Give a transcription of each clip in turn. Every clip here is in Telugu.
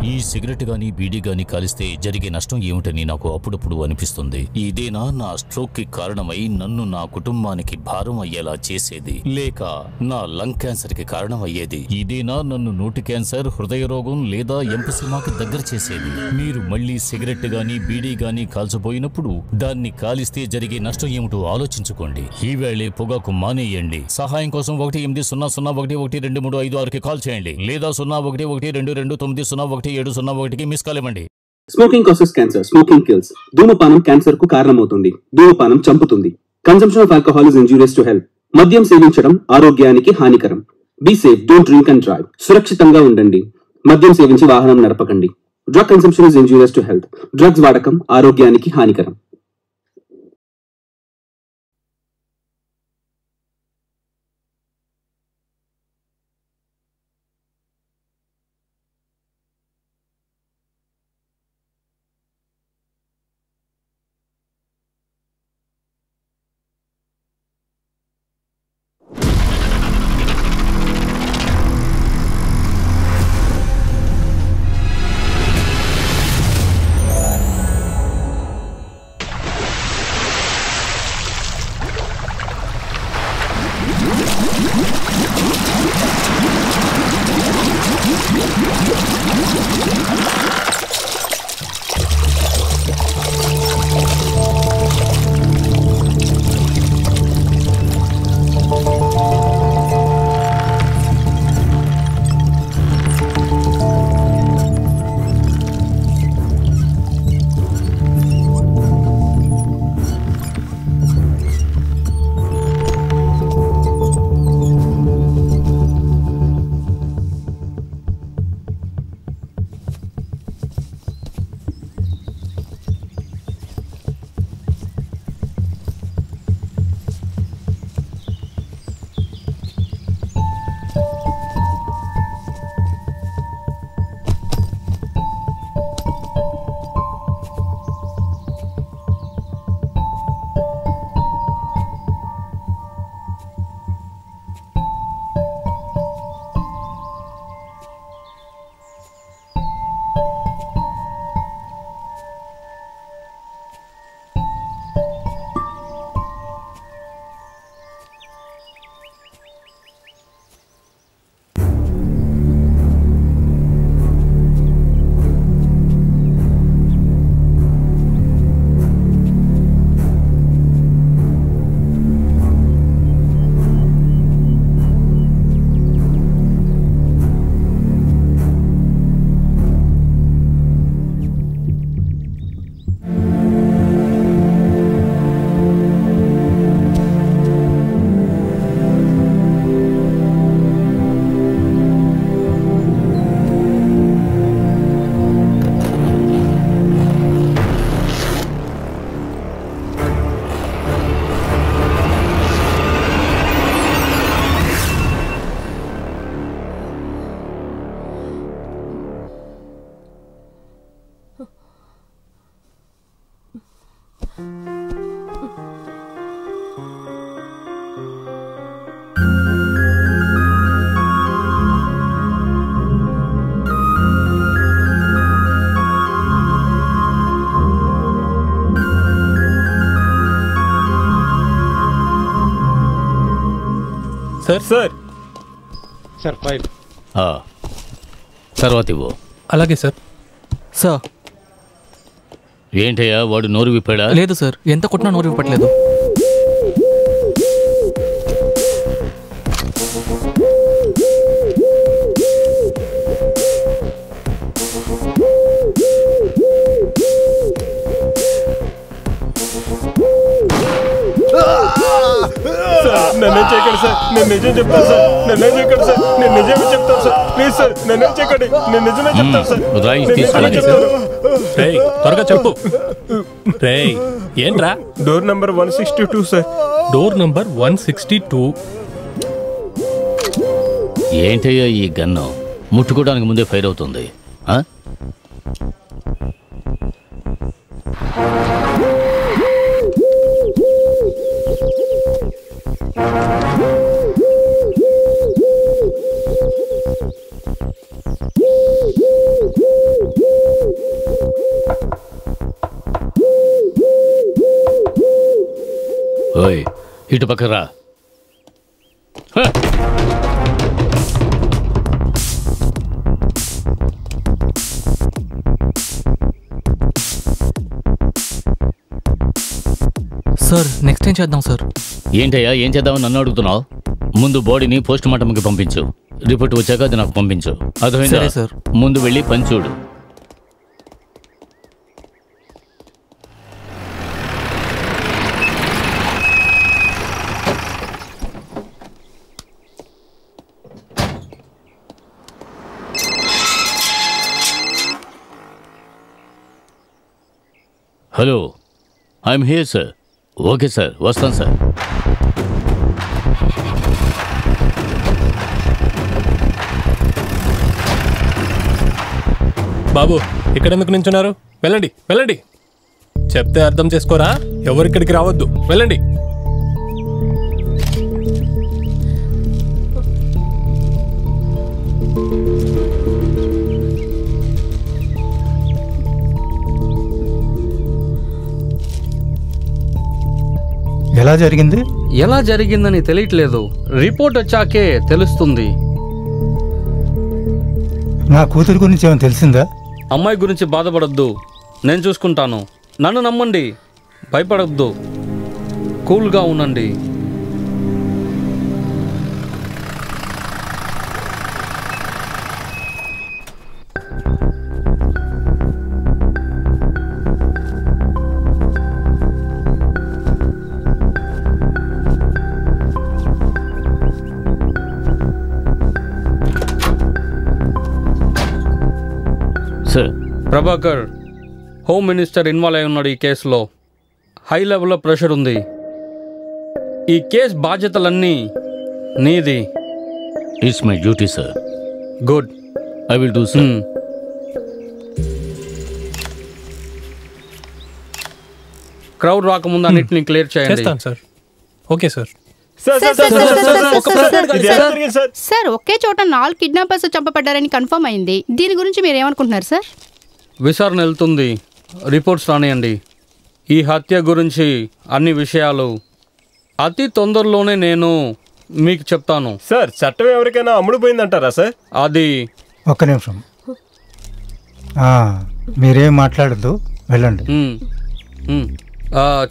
ఈ సిగరెట్ గాని బీడీ గాని కాలిస్తే జరిగే నష్టం ఏమిటని నాకు అప్పుడప్పుడు అనిపిస్తుంది. ఇదేనా నా స్ట్రోక్ కి కారణమై నన్ను నా కుటుంబానికి భారం అయ్యేలా చేసేది, లేక నా లంగ్ క్యాన్సర్ కి కారణం అయ్యేది? ఇదేనా నన్ను నోటి క్యాన్సర్, హృదయ రోగం లేదా ఎంపసిమాకి దగ్గర చేసేది? మీరు మళ్ళీ సిగరెట్ గాని బీడీ గాని కాల్చబోయినప్పుడు దాన్ని కాలిస్తే జరిగే నష్టం ఏమిటో ఆలోచించుకోండి. ఈవేళే పొగాకు మానేయండి. సహాయం కోసం 180011235 కాల్ చేయండి లేదా 011222901701కి మిస్ కాల్ ఇవ్వండి. Smoking causes cancer. Smoking kills. ధూమపానం క్యాన్సర్ కు కారణమవుతుంది. ధూమపానం చంపుతుంది. Consumption of alcohol is injurious to health. మద్యం సేవించడం ఆరోగ్యానికి హానికరం. Be safe, don't drink and drive. సురక్షితంగా ఉండండి. మద్యం సేవించి వాహనం నడపకండి. Drug consumption is injurious to health. Drugs వాడకం ఆరోగ్యానికి హానికరం. సార్ సార్ సార్ ఫైల్ తర్వాత ఇవ్వు. అలాగే సార్. సార్ ఏంటయ్యా వాడు నోరు విప్పాడా? లేదు సార్, ఎంత కొట్టినా నోరు విప్పట్లేదు. నన్నేం చేయకండి సార్, నేను నిజం చెప్తాను సార్. నన్నేం చేయకండి సార్, నేను నిజమే చెప్తాను సార్. ప్లీజ్ సార్ నన్నేం చేయకండి, నేను నిజమే చెప్తాను సార్. త్వరగా చెప్పు. ఏంట్రా? Door number 162 sir. Door number 162. ఏంటయ్యా ఈ గన్ను ముట్టుకోవడానికి ముందే ఫైర్ అవుతుంది? ఇటు పక్క రా. సార్ నెక్స్ట్ ఏం చేద్దాం సార్? ఏంటయ్యా ఏం చేద్దామని నన్ను అడుగుతున్నావు? ముందు బాడీని పోస్ట్ మార్టంకి పంపించు. రిపోర్ట్ వచ్చాక అది నాకు పంపించు. అర్థమైందా? సరే సార్. ముందు వెళ్ళి పని చూడు. Hello, I'm here sir. Okay sir, వస్తాను సార్. బాబు ఇక్కడ ఎందుకు నించున్నారు? వెళ్ళండి వెళ్ళండి. చెప్తే అర్థం చేసుకోరా? ఎవరిక్కడికి రావద్దు, వెళ్ళండి. ఎలా జరిగింది? ఎలా జరిగిందని తెలియట్లేదు. రిపోర్ట్ వచ్చాకే తెలుస్తుంది. నా కూతురు గురించి ఏమైనా తెలిసిందా? అమ్మాయి గురించి బాధపడద్దు, నేను చూసుకుంటాను. నన్ను నమ్మండి, భయపడద్దు, కూల్గా ఉండండి. ప్రభాకర్, హోమ్ మినిస్టర్ ఇన్వాల్వ్ అయి ఉన్నాడు ఈ కేసులో. హై లెవెల్లో ప్రెషర్ ఉంది. ఈ కేసు బాధ్యతలన్నీ నీది. It's my duty sir. Good, I will do sir. Crowd రాకముందు అన్నిటిని క్లియర్ చేయండి. సార్. Okay sir. సార్, ఒకే చోట 4 కిడ్నాపర్స్ చంపబడ్డారని కన్ఫర్మ్ అయింది. దీని గురించి మీరు ఏమనుకుంటున్నారు సార్? విచారణ వెళ్తుంది, రిపోర్ట్స్ రానియండి. ఈ హత్య గురించి అన్ని విషయాలు అతి తొందరలోనే నేను మీకు చెప్తాను. సార్, చట్టం ఎవరికైనా అమ్ముడుపోయిందంటారా సార్? అది ఒక్క నిమిషం, మీరేం మాట్లాడద్దు, వెళ్ళండి.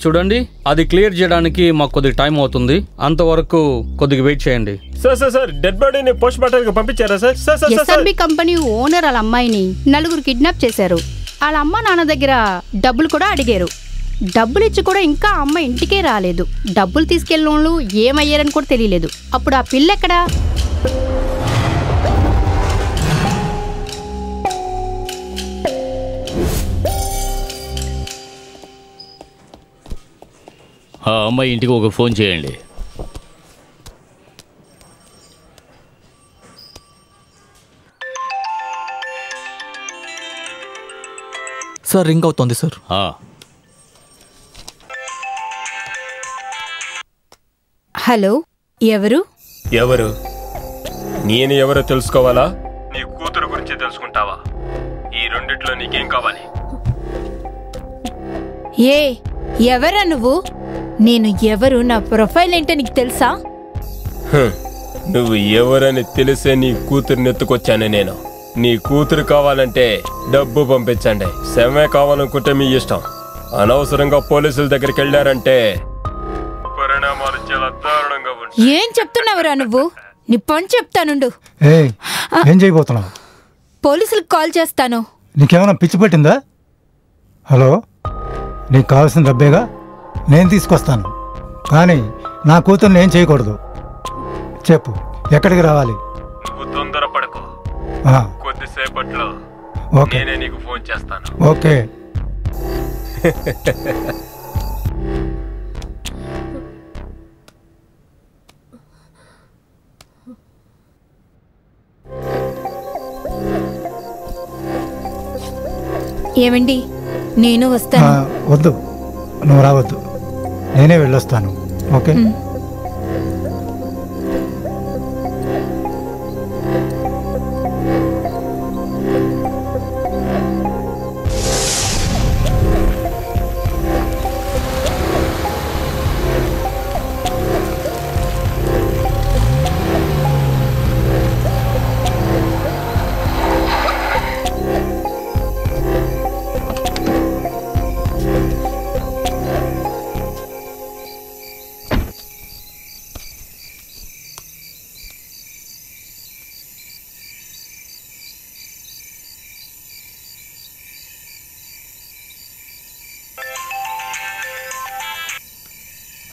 చూడండి, అది క్లియర్ చేయడానికి మాకు కొద్దిగా టైం అవుతుంది. అంతవరకు కొద్దిగా వెయిట్ చేయండి. సార్ డెడ్ బాడీని పోస్ట్ మార్టంకి పంపించారా సార్? ఎస్ఆర్బి కంపెనీ ఓనర్ వాళ్ళ అమ్మాయిని 4 కిడ్నాప్ చేశారు. వాళ్ళ అమ్మ నాన్న దగ్గర డబ్బులు కూడా అడిగారు. డబ్బులు ఇచ్చి కూడా ఇంకా అమ్మ ఇంటికే రాలేదు. డబ్బులు తీసుకెళ్ళిన వాళ్ళు ఏమయ్యారని కూడా తెలియలేదు. అప్పుడు ఆ పిల్ల ఎక్కడా? ఆ అమ్మాయి ఇంటికి ఒక ఫోన్ చేయండి. సార్ రింగ్ అవుతోంది సార్. హలో, ఎవరు? ఎవరు? నేను ఎవరో తెలుసుకోవాలా? నీ కూతురు గురించి తెలుసుకుంటావా? ఈ రెండిట్లో నీకేం కావాలి? ఎవరా నువ్వు? నేను ఎవరు, నా ప్రొఫైల్ ఏంటో నీకు తెలుసా? నువ్వు ఎవరని తెలిసే నీ కూతురుని ఎత్తుకొచ్చాను నేను. నీ కూతురు కావాలంటే డబ్బు పంపించండి, సెమే కావాలనుకుంటే మీ ఇష్టం. అనవసరంగా పోలీసుల దగ్గరికి వెళ్ళారంటే పరిణామాలు చాలా దారుణంగా ఉంటాయి. ఏం చెప్తున్నావురా నువ్వు? నీ పని చెప్తానుండు. ఏం చేయబోతున్నావు? పోలీసులకు కాల్ చేస్తాను. నీకేమైనా పిచ్చి పట్టిందా? హలో, నీకు కావాల్సిన డబ్బేగా, నేను తీసుకొస్తాను. కానీ నా కూతుర్ని ఏం చేయకూడదు. చెప్పు, ఎక్కడికి రావాలి? నువ్వు తొందరపడకు, కొద్దిసేపట్లో నేనే నీకు ఫోన్ చేస్తాను. ఓకే. ఏమండి, నేను వస్తాను. వద్దు, నువ్వు రావద్దు, నేనే వెళ్ళొస్తాను. ఓకే.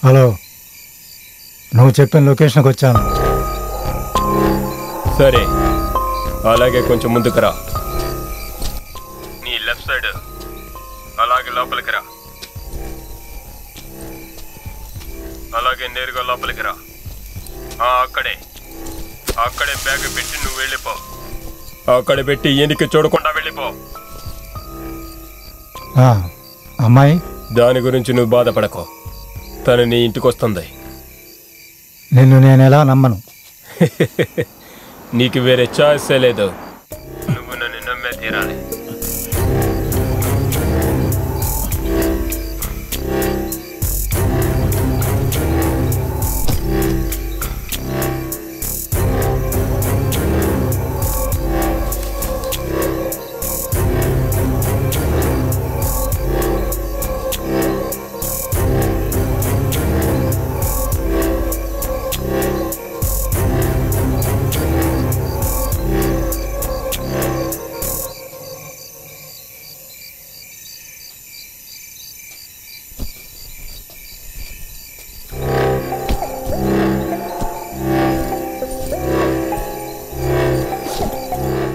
హలో, నువ్వు చెప్పిన లొకేషన్కి వచ్చాను. సరే, అలాగే కొంచెం ముందుకు రా. నీ లెఫ్ట్ సైడ్ అలాగే లోపలికి రా. అలాగే నేరుగా లోపలికి రా. అక్కడే బ్యాగ్ పెట్టి నువ్వు వెళ్ళిపో. అక్కడ పెట్టి ఎనికి చూడకుండా వెళ్ళిపో. అమ్మాయి, దాని గురించి నువ్వు బాధపడకో. తను నీ ఇంటికి వస్తుంది. నిన్ను నేను ఎలా నమ్మను? నీకు వేరే చాయిసే లేదు. నువ్వు నన్ను నమ్మే తీరాలి.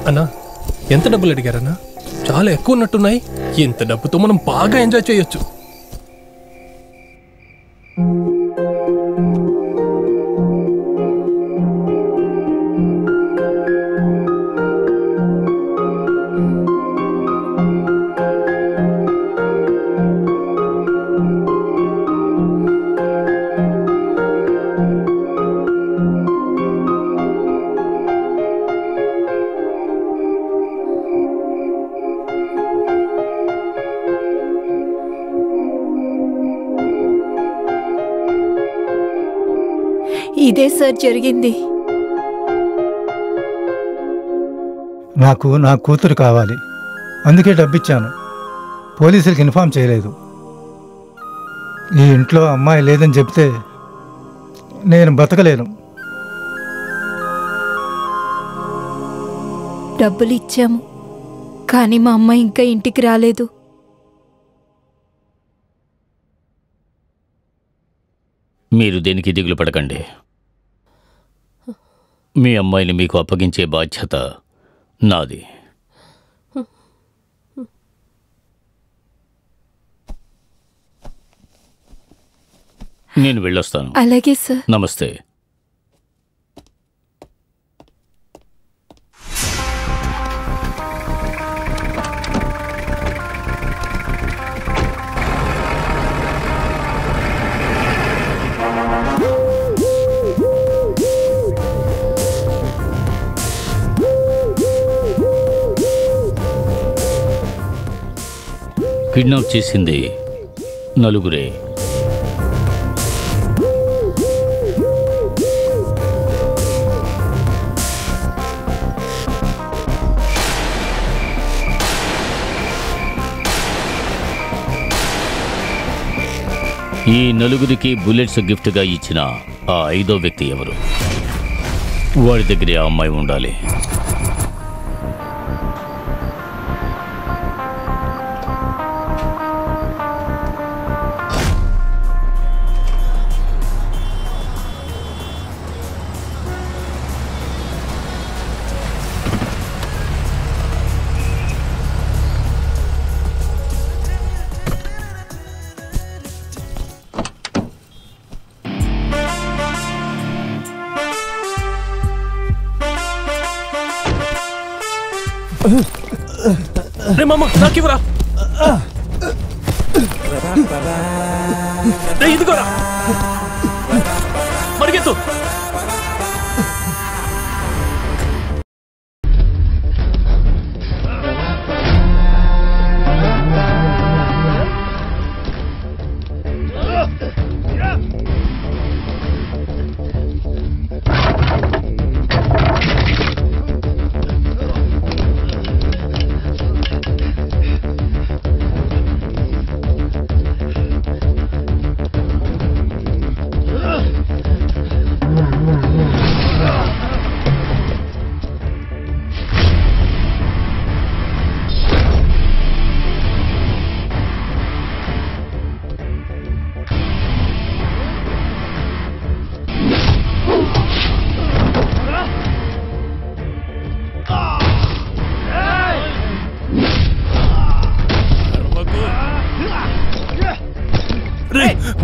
అన్నా, ఎంత డబ్బులు అడిగారన్నా? చాలా ఎక్కువ ఉన్నట్టున్నాయి. ఇంత డబ్బుతో మనం బాగా ఎంజాయ్ చేయొచ్చు. ఇదే సార్ జరిగింది. నాకు నా కూతురు కావాలి, అందుకే డబ్బిచ్చాను. పోలీసులకు ఇన్ఫామ్ చేయలేదు. ఈ ఇంట్లో అమ్మాయి లేదని చెప్తే నేను బతకలేను. డబ్బులు ఇచ్చాము, కానీ మా అమ్మాయి ఇంకా ఇంటికి రాలేదు. మీరు దేనికి దిగులు పడకండి. మీ అమ్మాయిని మీకు అప్పగించే బాధ్యత నాది. నేను వెళ్ళొస్తాను. అలాగే సార్. నమస్తే. కిడ్నాప్ చేసింది నలుగురే. ఈ నలుగురికి బుల్లెట్స్ గిఫ్ట్గా ఇచ్చిన ఆ 5వ వ్యక్తి ఎవరు? వాడి దగ్గరే ఆ అమ్మాయి ఉండాలి. రే మామ, నాకివ్వరా. ఇదిగోరా, పరిగెత్తు.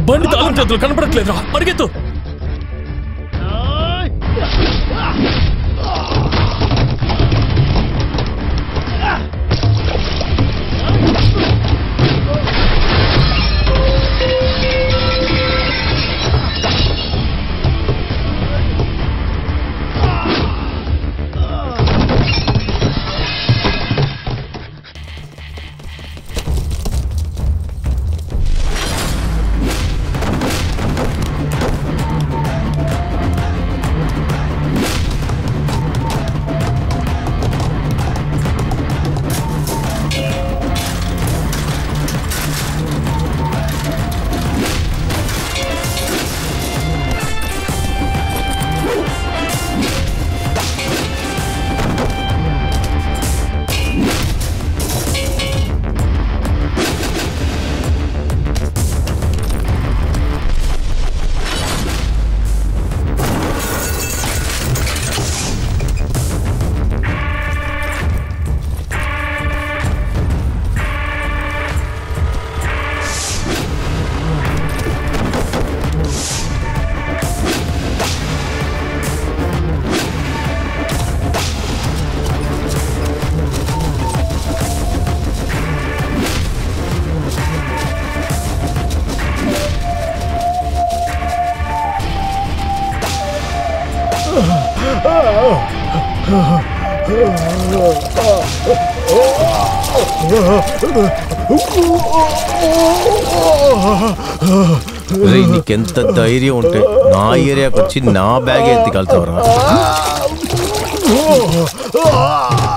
బండి తాళం చేతులు కనపడట్లేదురా, పరిగెత్తు. నీకెంత ధైర్యం ఉంటే నా ఏరియాకి వచ్చి నా బ్యాగ్ ఎత్తికెళ్తావురా?